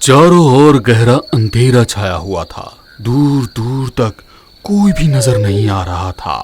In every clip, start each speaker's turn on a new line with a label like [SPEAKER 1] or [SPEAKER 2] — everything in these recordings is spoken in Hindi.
[SPEAKER 1] चारों ओर गहरा अंधेरा छाया हुआ था। दूर दूर तक कोई भी नजर नहीं आ रहा था।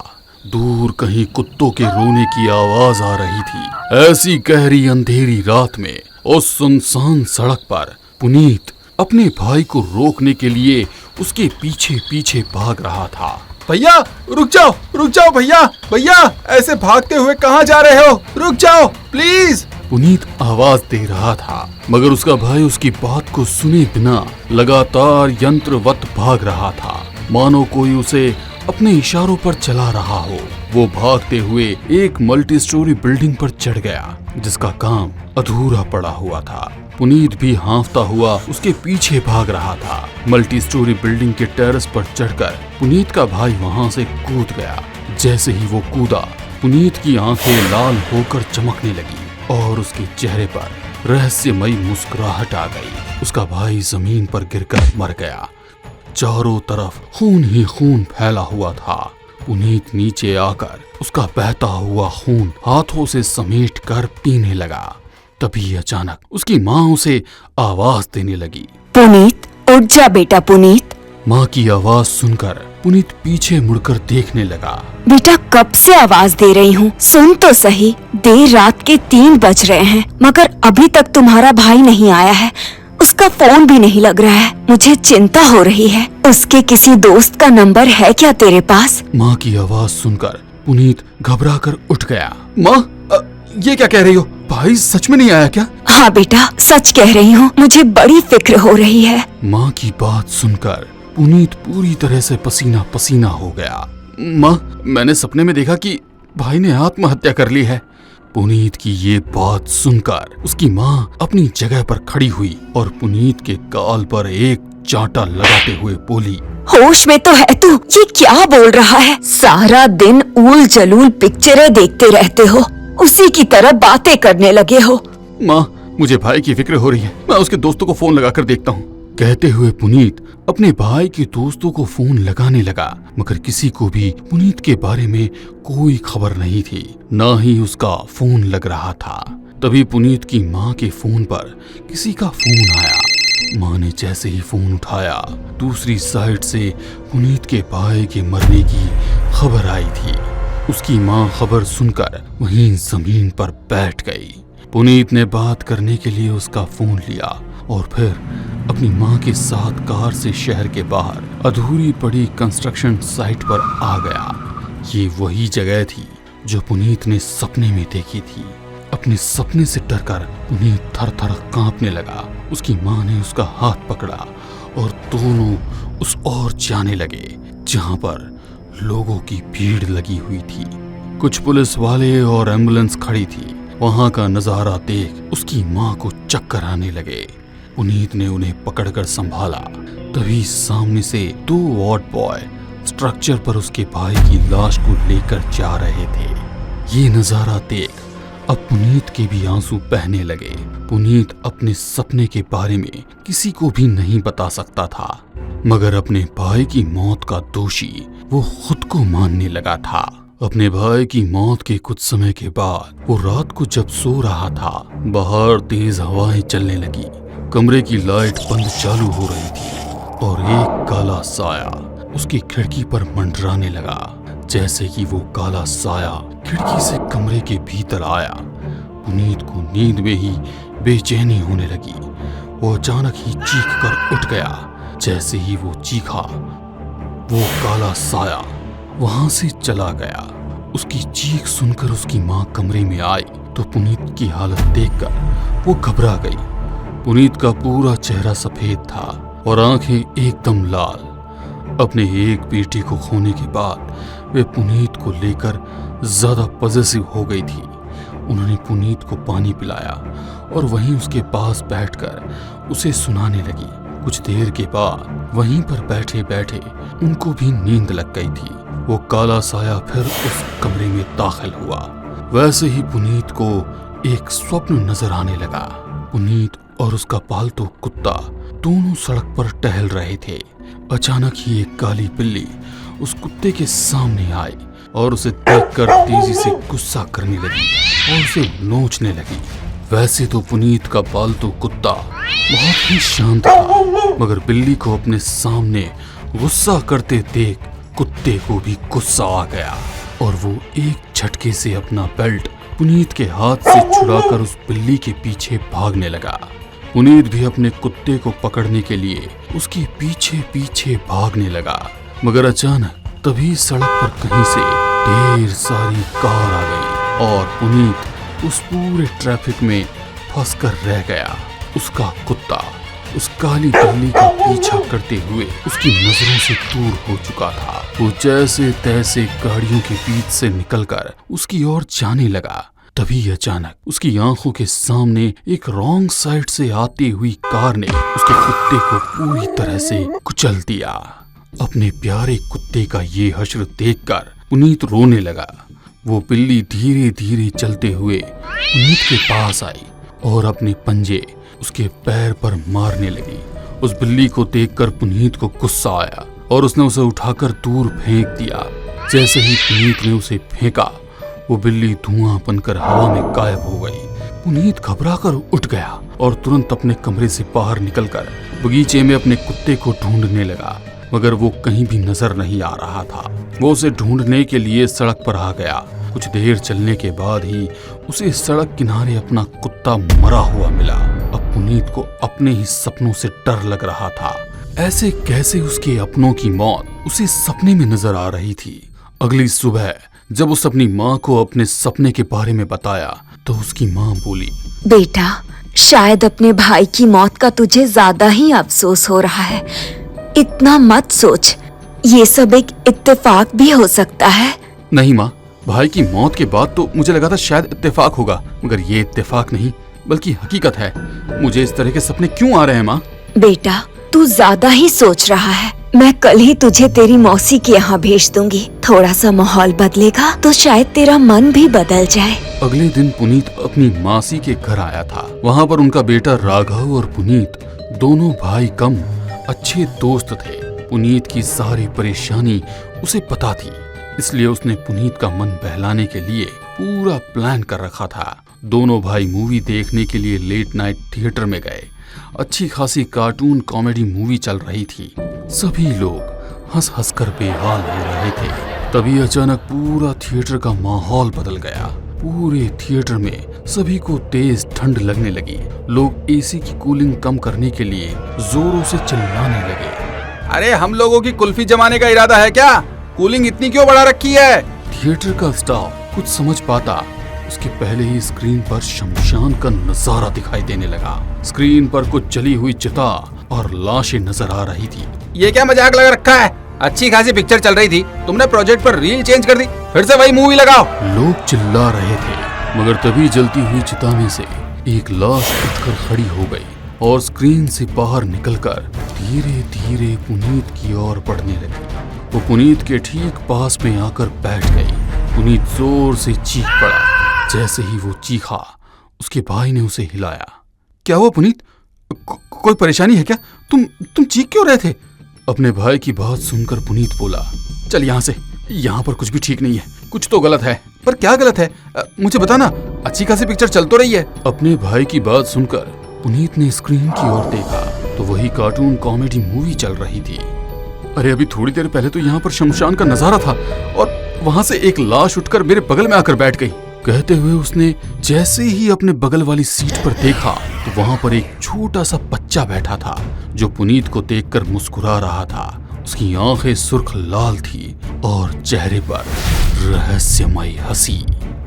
[SPEAKER 1] दूर कहीं कुत्तों के रोने की आवाज आ रही थी। ऐसी गहरी अंधेरी रात में उस सुनसान सड़क पर पुनीत अपने भाई को रोकने के लिए उसके पीछे पीछे भाग रहा था।
[SPEAKER 2] भैया रुक जाओ भैया, भैया ऐसे भागते हुए कहाँ जा रहे हो? रुक जाओ प्लीज।
[SPEAKER 1] पुनीत आवाज दे रहा था, मगर उसका भाई उसकी बात को सुने बिना लगातार यंत्रवत भाग रहा था, मानो कोई उसे अपने इशारों पर चला रहा हो। वो भागते हुए एक मल्टी स्टोरी बिल्डिंग पर चढ़ गया जिसका काम अधूरा पड़ा हुआ था। पुनीत भी हांफता हुआ उसके पीछे भाग रहा था। मल्टी स्टोरी बिल्डिंग के टेरेस पर चढ़कर पुनीत का भाई वहां से कूद गया। जैसे ही वो कूदा, पुनीत की आंखें लाल होकर चमकने लगी और उसके चेहरे पर रहस्यमयी मुस्कुराहट आ गई। उसका भाई जमीन पर गिरकर मर गया। चारों तरफ खून ही खून फैला हुआ था। पुनीत नीचे आकर उसका बहता हुआ खून हाथों से समेट कर पीने लगा। तभी अचानक उसकी माँ उसे आवाज देने लगी,
[SPEAKER 3] पुनीत उठ जा बेटा पुनीत।
[SPEAKER 1] माँ की आवाज सुनकर पुनीत पीछे मुड़कर देखने लगा।
[SPEAKER 3] बेटा कब से आवाज दे रही हूँ, सुन तो सही। देर रात के 3 बज रहे हैं मगर अभी तक तुम्हारा भाई नहीं आया है। उसका फोन भी नहीं लग रहा है। मुझे चिंता हो रही है। उसके किसी दोस्त का नंबर है क्या तेरे पास?
[SPEAKER 1] माँ की आवाज सुनकर पुनीत घबरा कर उठ गया। माँ ये क्या कह रही हो? भाई सच में नहीं आया क्या?
[SPEAKER 3] हाँ बेटा सच कह रही हूँ, मुझे बड़ी फिक्र हो रही है।
[SPEAKER 1] माँ की बात सुनकर पुनीत पूरी तरह से पसीना पसीना हो गया। माँ मैंने सपने में देखा कि भाई ने आत्महत्या कर ली है। पुनीत की ये बात सुनकर उसकी माँ अपनी जगह पर खड़ी हुई और पुनीत के गाल पर एक चांटा लगाते हुए बोली,
[SPEAKER 3] होश में तो है तू? ये क्या बोल रहा है? सारा दिन ऊल जलूल पिक्चरें देखते रहते हो, उसी की तरह बातें करने लगे हो।
[SPEAKER 1] माँ मुझे भाई की फिक्र हो रही है, मैं उसके दोस्तों को फोन लगाकर देखता हूँ। कहते हुए पुनीत अपने भाई के दोस्तों को फोन लगाने लगा, मगर किसी को भी पुनीत के बारे में कोई खबर नहीं थी, ना ही उसका फोन लग रहा था। तभी पुनीत की माँ के फोन पर किसी का फोन आया। माँ ने जैसे ही फोन उठाया, दूसरी साइड से पुनीत के भाई के मरने की खबर आई थी। उसकी माँ खबर सुनकर वहीं जमीन पर बैठ गई। पुनीत ने बात करने के लिए उसका फोन लिया और फिर अपनी माँ के साथ कार से शहर के बाहर अधूरी पड़ी कंस्ट्रक्शन साइट पर आ गया। ये वही जगह थी जो पुनीत ने सपने में देखी थी। अपने सपने से डरकर पुनीत थर थर कांपने लगा। उसकी माँ ने उसका हाथ पकड़ा और दोनों उस ओर जाने लगे जहाँ पर लोगों की भीड़ लगी हुई थी। कुछ पुलिस वाले और एम्बुलेंस खड़ी थी। वहां का नजारा देख उसकी माँ को चक्कर आने लगे। पुनीत ने उन्हें पकड़कर संभाला। तभी सामने से 2 वार्ड बॉय स्ट्रक्चर पर उसके भाई की लाश को लेकर जा रहे थे। ये नजारा देख अब पुनीत के भी आंसू बहने लगे। पुनीत अपने सपने के बारे में किसी को भी नहीं बता सकता था, मगर अपने भाई की मौत का दोषी वो खुद को मानने लगा था। अपने भाई की मौत के कुछ समय के बाद वो रात को जब सो रहा था, बाहर तेज हवाएं चलने लगी। कमरे की लाइट बंद चालू हो रही थी और एक काला साया उसकी खिड़की पर मंडराने लगा। जैसे कि वो काला साया खिड़की से कमरे के भीतर आया, पुनीत को नींद में ही बेचैनी होने लगी। वो अचानक ही चीख कर उठ गया। जैसे ही वो चीखा, वो काला साया वहां से चला गया। उसकी चीख सुनकर उसकी माँ कमरे में आई तो पुनीत की हालत देखकर वो घबरा गई। पुनीत का पूरा चेहरा सफेद था और आंखें एकदम लाल। अपने एक बेटी को खोने के बाद वे पुनीत को लेकर ज्यादा पॉसेसिव हो गई थी। उन्होंने पुनीत को पानी पिलाया और वहीं उसके पास बैठकर उसे सुनाने लगी। कुछ देर के बाद वहीं पर बैठे बैठे उनको भी नींद लग गई थी। वो काला साया फिर उस कमरे में दाखिल हुआ। वैसे ही पुनीत को एक स्वप्न नजर आने लगा। पुनीत और उसका पालतू कुत्ता दोनों सड़क पर टहल रहे थे। अचानक ही एक काली बिल्ली उस कुत्ते के सामने आई और उसे देखकर तेजी से गुस्सा करने लगी और उसे नोचने लगी। वैसे तो पुनीत का पालतू कुत्ता बहुत ही शांत था, मगर बिल्ली को अपने सामने गुस्सा करते देख कुत्ते को भी गुस्सा आ गया और वो एक झटके से अपना बेल्ट पुनीत के हाथ से छुड़ाकर उस बिल्ली के पीछे भागने लगा। पुनीत भी अपने कुत्ते को पकड़ने के लिए उसके पीछे पीछे भागने लगा, मगर अचानक तभी सड़क पर कहीं से ढेर सारी कार आ गई और पुनीत उस पूरे ट्रैफिक में फंसकर रह गया। उसका कुत्ता उस काली बिल्ली का पीछा करते हुए उसकी नजरों से दूर हो चुका था। वो जैसे तैसे गाड़ियों के बीच से निकलकर उसकी ओर जाने लगा। तभी अचानक उसकी आंखों के सामने एक रॉन्ग साइड से आती हुई कार ने उसके कुत्ते को पूरी तरह से कुचल दिया। अपने प्यारे कुत्ते का ये हश्र देखकर पुनीत रोने लगा। वो बिल्ली धीरे धीरे चलते हुए पुनीत के पास आई और अपने पंजे उसके पैर पर मारने लगी। उस बिल्ली को देखकर पुनीत को गुस्सा आया और उसने उसे उठाकर दूर फेंक दिया। जैसे ही पुनीत ने उसे फेंका, वो बिल्ली धुआं बनकर हवा में गायब हो गई। पुनीत घबराकर उठ गया और तुरंत अपने कमरे से बाहर निकलकर बगीचे में अपने कुत्ते को ढूंढने लगा, मगर वो कहीं भी नजर नहीं आ रहा था। वो उसे ढूंढने के लिए सड़क पर आ गया। कुछ देर चलने के बाद ही उसे सड़क किनारे अपना कुत्ता मरा हुआ मिला। अब पुनीत को अपने ही सपनों से डर लग रहा था। ऐसे कैसे उसके अपनों की मौत उसे सपने में नजर आ रही थी। अगली सुबह जब उस अपनी माँ को अपने सपने के बारे में बताया तो उसकी माँ बोली,
[SPEAKER 3] बेटा, शायद अपने भाई की मौत का तुझे ज्यादा ही अफसोस हो रहा है। इतना मत सोच, ये सब एक इत्तेफाक भी हो सकता है।
[SPEAKER 1] नहीं माँ, भाई की मौत के बाद तो मुझे लगा था शायद इत्तेफाक होगा, मगर ये इत्तेफाक नहीं बल्कि हकीकत है। मुझे इस तरह के सपने क्यों आ रहे हैं माँ?
[SPEAKER 3] बेटा, तू ज्यादा ही सोच रहा है। मैं कल ही तुझे तेरी मौसी के यहाँ भेज दूंगी। थोड़ा सा माहौल बदलेगा तो शायद तेरा मन भी बदल जाए।
[SPEAKER 1] अगले दिन पुनीत अपनी मासी के घर आया था। वहाँ पर उनका बेटा राघव और पुनीत दोनों भाई कम अच्छे दोस्त थे। पुनीत की सारी परेशानी उसे पता थी, इसलिए उसने पुनीत का मन बहलाने के लिए पूरा प्लान कर रखा था। दोनों भाई मूवी देखने के लिए लेट नाइट थिएटर में गए। अच्छी खासी कार्टून कॉमेडी मूवी चल रही थी। सभी लोग हंस हंस कर बेहाल हो रहे थे। तभी अचानक पूरा थिएटर का माहौल बदल गया। पूरे थिएटर में सभी को तेज ठंड लगने लगी। लोग एसी की कूलिंग कम करने के लिए जोरों से चिल्लाने लगे।
[SPEAKER 2] अरे हम लोगों की कुल्फी जमाने का इरादा है क्या? कूलिंग इतनी क्यों बढ़ा रखी है?
[SPEAKER 1] थिएटर का स्टाफ कुछ समझ पाता उसके पहले ही स्क्रीन पर शमशान का नजारा दिखाई देने लगा। स्क्रीन पर कुछ जली हुई चिता और लाशें नजर आ रही थी।
[SPEAKER 2] ये क्या मजाक लगा रखा है? अच्छी खासी पिक्चर चल रही थी, तुमने प्रोजेक्ट पर रील चेंज कर दी। फिर से वही मूवी लगाओ।
[SPEAKER 1] लोग चिल्ला रहे थे, मगर तभी जलती हुई चिता में से एक लाश उठकर खड़ी हो गई और स्क्रीन से बाहर निकलकर धीरे धीरे पुनीत की ओर बढ़ने लगी। वो पुनीत के ठीक पास में आकर बैठ गई। पुनीत जोर से चीख पड़ा। जैसे ही वो चीखा, उसके भाई ने उसे हिलाया।
[SPEAKER 2] क्या हुआ पुनीत? कोई परेशानी है क्या? तुम चीख क्यों रहे थे?
[SPEAKER 1] अपने भाई की बात सुनकर पुनीत बोला,
[SPEAKER 2] चल यहाँ से, यहाँ पर कुछ भी ठीक नहीं है। कुछ तो गलत है। पर क्या गलत है? मुझे बताना। अच्छी खासी पिक्चर चल तो रही है।
[SPEAKER 1] अपने भाई की बात सुनकर पुनीत ने स्क्रीन की ओर देखा तो वही कार्टून कॉमेडी मूवी चल रही थी।
[SPEAKER 2] अरे अभी थोड़ी देर पहले तो यहाँ पर शमशान का नजारा था और वहाँ से एक लाश उठकर मेरे बगल में आकर बैठ गई।
[SPEAKER 1] कहते हुए उसने जैसे ही अपने बगल वाली सीट पर देखा तो वहाँ पर एक छोटा सा बच्चा बैठा था जो पुनीत को देखकर मुस्कुरा रहा था। उसकी आंखें सुर्ख लाल थी और चेहरे पर रहस्यमय हंसी।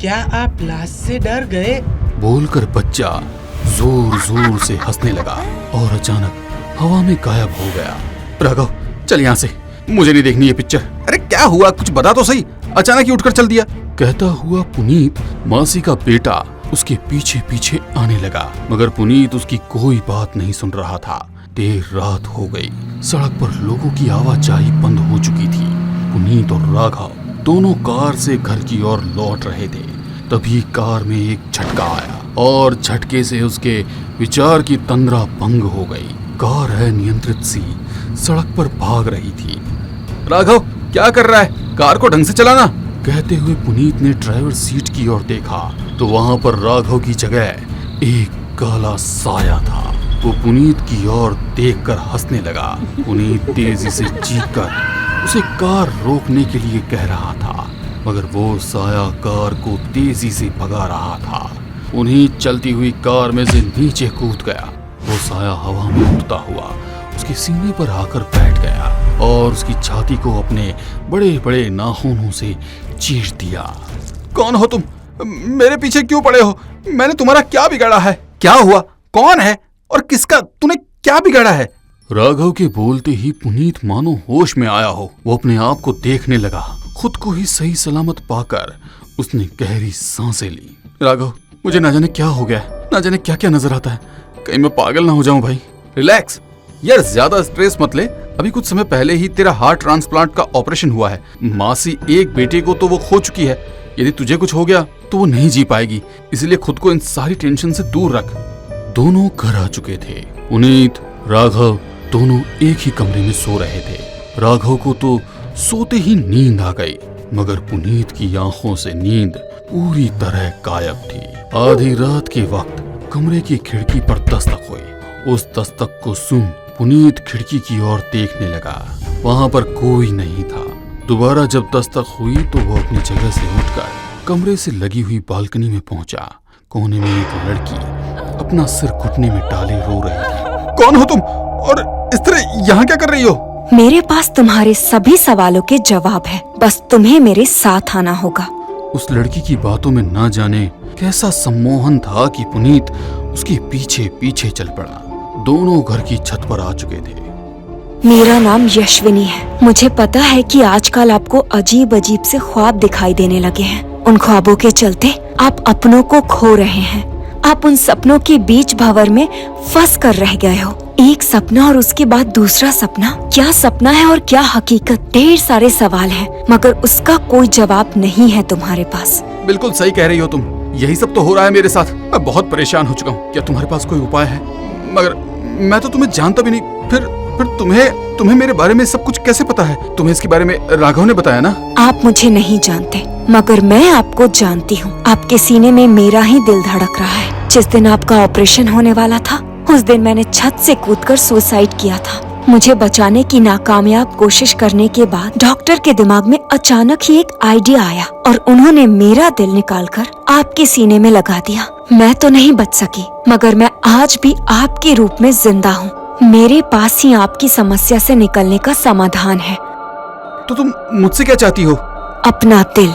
[SPEAKER 4] क्या आप लाश से डर गए?
[SPEAKER 1] बोलकर बच्चा जोर जोर से हंसने लगा और अचानक हवा में गायब हो गया।
[SPEAKER 2] राघव, चल यहाँ से, मुझे नहीं देखनी ये पिक्चर। अरे क्या हुआ, कुछ बता तो सही। अचानक ही उठकर चल दिया।
[SPEAKER 1] कहता हुआ पुनीत मासी का बेटा उसके पीछे पीछे आने लगा, मगर पुनीत उसकी कोई बात नहीं सुन रहा था। देर रात हो गई। सड़क पर लोगों की आवाजाही बंद हो चुकी थी। पुनीत और राघव दोनों कार से घर की ओर लौट रहे थे। तभी कार में एक झटका आया और झटके से उसके विचार की तंद्रा भंग हो गई। कार है नियंत्रित सी सड़क पर भाग रही थी।
[SPEAKER 2] राघव, क्या कर रहा है? कार को ढंग से चलाना।
[SPEAKER 1] कहते हुए पुनीत ने ड्राइवर सीट की ओर देखा तो वहां पर राघव की जगह एक काला साया था। वो पुनीत की ओर देखकर हंसने लगा। पुनीत तेजी से चीखकर उसे कार रोकने के लिए कह रहा था, मगर वो साया कार को तेजी से भगा रहा था। पुनीत चलती हुई कार में से नीचे कूद गया। वो साया हवा में उड़ता हुआ उसके सीने पर आकर बैठ गया और उसकी छाती को अपने बड़े बड़े नाखूनों से चीर दिया।
[SPEAKER 2] कौन हो तुम? मेरे पीछे क्यों पड़े हो? मैंने तुम्हारा क्या बिगाड़ा है? क्या हुआ? कौन है और किसका तूने क्या बिगाड़ा है?
[SPEAKER 1] राघव के बोलते ही पुनीत मानो होश में आया हो। वो अपने आप को देखने लगा। खुद को ही सही सलामत पाकर उसने गहरी सांसें ली। राघव, मुझे ना जाने क्या हो गया है, ना जाने क्या क्या नजर आता है। कहीं मैं पागल ना हो जाऊं भाई।
[SPEAKER 2] रिलैक्स यार, ज्यादा स्ट्रेस मत ले। अभी कुछ समय पहले ही तेरा हार्ट ट्रांसप्लांट का ऑपरेशन हुआ है। मासी एक बेटे को तो वो खो चुकी है। यदि तुझे कुछ हो गया तो वो नहीं जी पाएगी, इसलिए खुद को इन सारी टेंशन से दूर रख।
[SPEAKER 1] दोनों घर आ चुके थे। पुनीत, राघव दोनों एक ही कमरे में सो रहे थे। राघव को तो सोते ही नींद आ गई, मगर पुनीत की आंखों से नींद पूरी तरह गायब थी। आधी रात के वक्त कमरे की खिड़की पर दस्तक हुई। उस दस्तक को सुन पुनीत खिड़की की ओर देखने लगा। वहां पर कोई नहीं था। दोबारा जब दस्तक हुई तो वो अपनी जगह से उठकर कमरे से लगी हुई बालकनी में पहुंचा। कोने में एक लड़की अपना सिर घुटने में डाले रो रही थी।
[SPEAKER 2] कौन हो तुम और इस तरह यहाँ क्या कर रही हो?
[SPEAKER 3] मेरे पास तुम्हारे सभी सवालों के जवाब है, बस तुम्हें मेरे साथ आना होगा।
[SPEAKER 1] उस लड़की की बातों में ना जाने कैसा सम्मोहन था कि पुनीत उसके पीछे पीछे चल पड़ा। दोनों घर की छत पर आ चुके थे।
[SPEAKER 3] मेरा नाम यशविनी है। मुझे पता है कि आजकल आपको अजीब अजीब से ख्वाब दिखाई देने लगे हैं। उन ख्वाबों के चलते आप अपनों को खो रहे हैं। आप उन सपनों के बीच भंवर में फंस कर रह गए हो। एक सपना और उसके बाद दूसरा सपना। क्या सपना है और क्या हकीकत? ढेर सारे सवाल हैं, मगर उसका कोई जवाब नहीं है तुम्हारे पास।
[SPEAKER 2] बिल्कुल सही कह रही हो तुम। यही सब तो हो रहा है मेरे साथ। मैं बहुत परेशान हो चुका हूँ। क्या तुम्हारे पास कोई उपाय है? मगर मैं तो तुम्हें जानता भी नहीं। फिर तुम्हें मेरे बारे में सब कुछ कैसे पता है? तुम्हें इसके बारे में राघव ने बताया ना?
[SPEAKER 3] आप मुझे नहीं जानते, मगर मैं आपको जानती हूँ। आपके सीने में मेरा ही दिल धड़क रहा है। जिस दिन आपका ऑपरेशन होने वाला था, उस दिन मैंने छत से कूदकर सुसाइड किया था। मुझे बचाने की नाकामयाब कोशिश करने के बाद डॉक्टर के दिमाग में अचानक ही एक आइडिया आया और उन्होंने मेरा दिल निकालकर आपके सीने में लगा दिया। मैं तो नहीं बच सकी, मगर मैं आज भी आपके रूप में जिंदा हूँ। मेरे पास ही आपकी समस्या से निकलने का समाधान है।
[SPEAKER 2] तो तुम मुझसे क्या चाहती हो?
[SPEAKER 3] अपना दिल।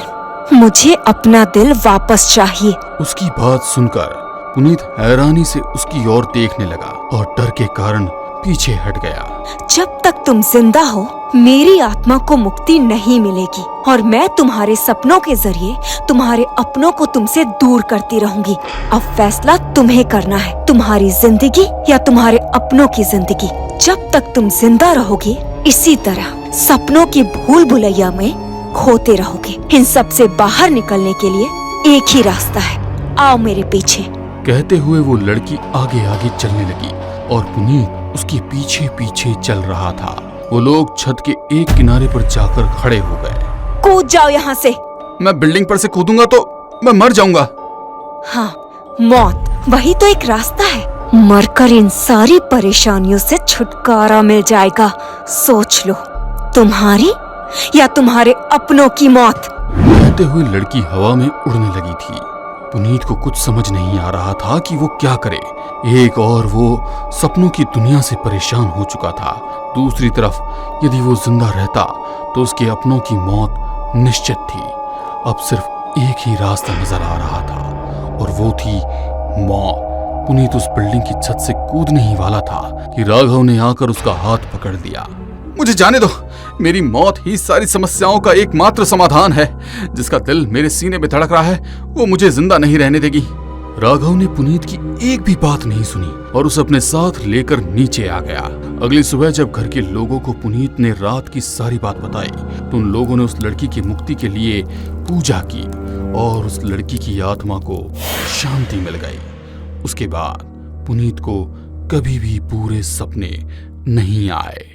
[SPEAKER 3] मुझे अपना दिल वापस चाहिए।
[SPEAKER 1] उसकी बात सुनकर पुनीत हैरानी से उसकी ओर देखने लगा और डर के कारण पीछे हट गया।
[SPEAKER 3] जब तक तुम जिंदा हो, मेरी आत्मा को मुक्ति नहीं मिलेगी और मैं तुम्हारे सपनों के जरिए तुम्हारे अपनों को तुमसे दूर करती रहूंगी। अब फैसला तुम्हें करना है, तुम्हारी जिंदगी या तुम्हारे अपनों की जिंदगी। जब तक तुम जिंदा रहोगे, इसी तरह सपनों की भूल भुलैया में खोते रहोगे। इन सब से बाहर निकलने के लिए एक ही रास्ता है। आओ मेरे पीछे।
[SPEAKER 1] कहते हुए वो लड़की आगे आगे चलने लगी और पुनीत उसके पीछे पीछे चल रहा था। वो लोग छत के एक किनारे पर जाकर खड़े हो गए।
[SPEAKER 3] कूद जाओ यहाँ से।
[SPEAKER 2] मैं बिल्डिंग पर से कूदूंगा तो मैं मर जाऊंगा।
[SPEAKER 3] हाँ, मौत वही तो एक रास्ता है। मरकर इन सारी परेशानियों से छुटकारा मिल जाएगा। सोच लो, तुम्हारी या तुम्हारे अपनों की मौत।
[SPEAKER 1] कहते हुए लड़की हवा में उड़ने लगी थी। पुनीत को कुछ समझ नहीं आ रहा था कि वो क्या करे। एक और वो सपनों की दुनिया से परेशान हो चुका था। दूसरी तरफ यदि वो जिंदा रहता तो उसके अपनों की मौत निश्चित थी। अब सिर्फ एक ही रास्ता नजर आ रहा था और वो थी मौत। पुनीत उस बिल्डिंग की छत से कूदने ही वाला था कि राघव ने आकर उसका हाथ पकड़ लिया।
[SPEAKER 2] मुझे जाने दो। मेरी मौत ही सारी समस्याओं का एकमात्र समाधान है। जिसका दिल मेरे सीने में धड़क रहा है, वो मुझे जिंदा नहीं रहने देगी।
[SPEAKER 1] राघव ने पुनीत की एक भी बात नहीं सुनी और उसे अपने साथ लेकर नीचे आ गया। अगली सुबह जब घर के लोगों को पुनीत ने रात की सारी बात बताई तो उन लोगों ने उस लड़की की मुक्ति के लिए पूजा की और उस लड़की की आत्मा को शांति मिल गई। उसके बाद पुनीत को कभी भी पूरे सपने नहीं आए।